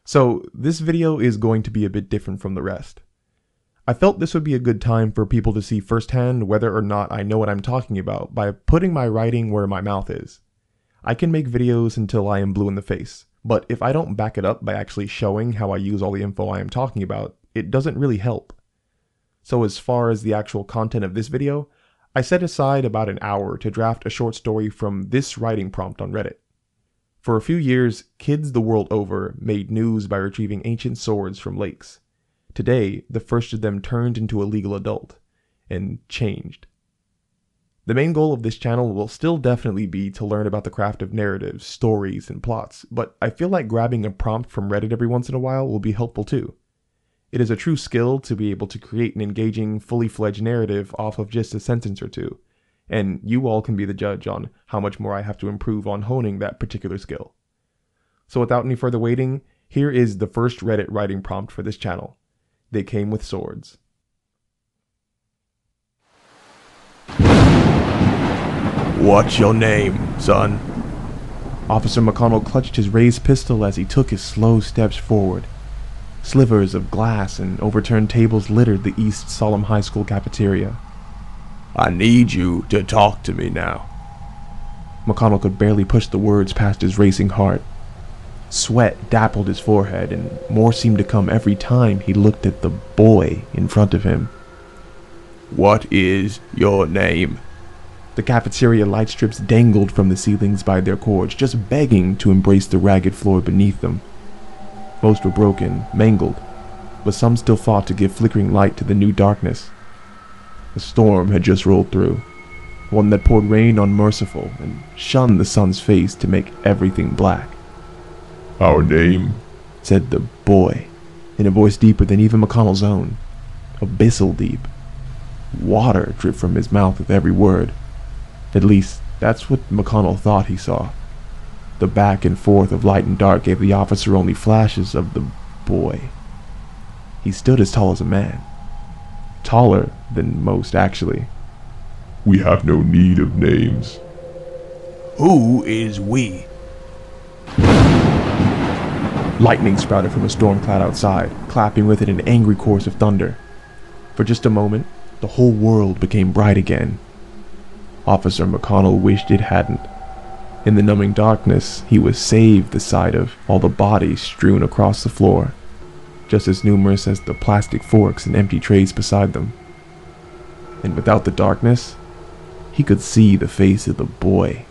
So this video is going to be a bit different from the rest. I felt this would be a good time for people to see firsthand whether or not I know what I'm talking about by putting my writing where my mouth is. I can make videos until I am blue in the face, but if I don't back it up by actually showing how I use all the info I am talking about, it doesn't really help. So as far as the actual content of this video, I set aside about an hour to draft a short story from this writing prompt on Reddit. For a few years, kids the world over made news by retrieving ancient swords from lakes. Today, the first of them turned into a legal adult, and changed. The main goal of this channel will still definitely be to learn about the craft of narratives, stories, and plots, but I feel like grabbing a prompt from Reddit every once in a while will be helpful too. It is a true skill to be able to create an engaging, fully fledged narrative off of just a sentence or two, and you all can be the judge on how much more I have to improve on honing that particular skill. So without any further waiting, here is the first Reddit writing prompt for this channel. They came with swords. What's your name, son? Officer McConnel clutched his raised pistol as he took his slow steps forward. Slivers of glass and overturned tables littered the East Solemn High School cafeteria. I need you to talk to me now. McConnell could barely push the words past his racing heart. Sweat dappled his forehead, and more seemed to come every time he looked at the boy in front of him. What is your name? The cafeteria light strips dangled from the ceilings by their cords, just begging to embrace the ragged floor beneath them. Most were broken, mangled, but some still fought to give flickering light to the new darkness. A storm had just rolled through, one that poured rain unmerciful and shunned the sun's face to make everything black. Our name, said the boy, in a voice deeper than even McConnell's own, abyssal deep. Water dripped from his mouth with every word. At least, that's what McConnell thought he saw. The back and forth of light and dark gave the officer only flashes of the boy. He stood as tall as a man. Taller than most, actually. we have no need of names. Who is we? Lightning sprouted from a storm cloud outside, clapping with it an angry chorus of thunder. For just a moment, the whole world became bright again. Officer McConnell wished it hadn't. In the numbing darkness, he was saved the sight of all the bodies strewn across the floor, just as numerous as the plastic forks and empty trays beside them. And without the darkness, he could see the face of the boy.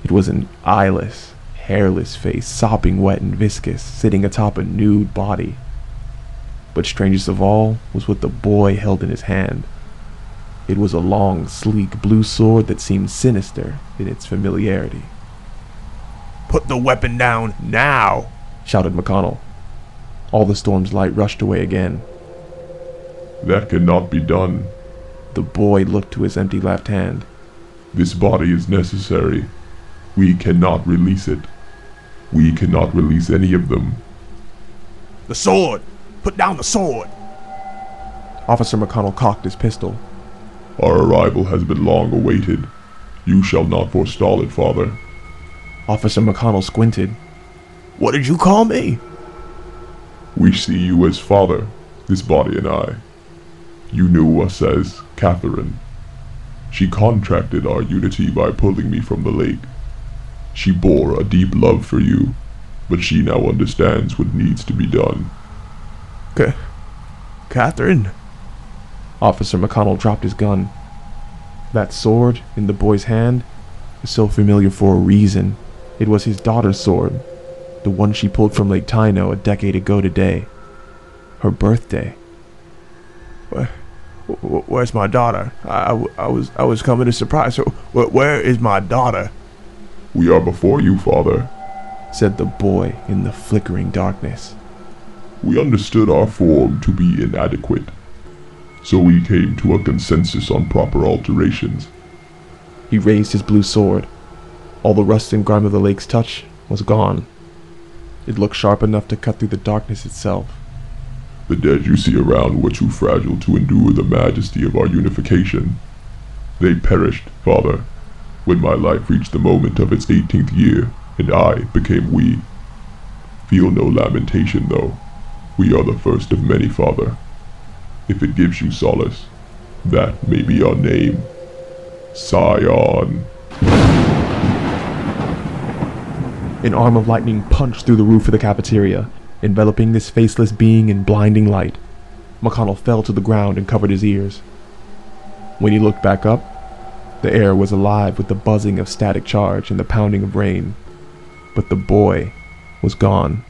It was an eyeless, hairless face, sopping wet and viscous, sitting atop a nude body. But strangest of all was what the boy held in his hand. It was a long, sleek blue sword that seemed sinister in its familiarity. Put the weapon down now, shouted McConnell. All the storm's light rushed away again. That cannot be done. The boy looked to his empty left hand. This body is necessary. We cannot release it. We cannot release any of them. The sword! Put down the sword! Officer McConnell cocked his pistol. Our arrival has been long awaited. You shall not forestall it, Father. Officer McConnell squinted. What did you call me? We see you as Father, this body and I. You knew us as Catherine. She contracted our unity by pulling me from the lake. She bore a deep love for you, but she now understands what needs to be done. Catherine? Officer McConnell dropped his gun. That sword in the boy's hand was so familiar for a reason. It was his daughter's sword, the one she pulled from Lake Tyno a decade ago today. Her birthday. Where's my daughter? I was coming to surprise her. Where is my daughter? We are before you, Father, said the boy in the flickering darkness. We understood our form to be inadequate, so we came to a consensus on proper alterations. He raised his blue sword. All the rust and grime of the lake's touch was gone. It looked sharp enough to cut through the darkness itself. The dead you see around were too fragile to endure the majesty of our unification. They perished, Father, when my life reached the moment of its 18th year, and I became we. Feel no lamentation, though. We are the first of many, Father. If it gives you solace, that may be our name. Scion. An arm of lightning punched through the roof of the cafeteria, enveloping this faceless being in blinding light. McConnell fell to the ground and covered his ears. When he looked back up, the air was alive with the buzzing of static charge and the pounding of rain. But the boy was gone.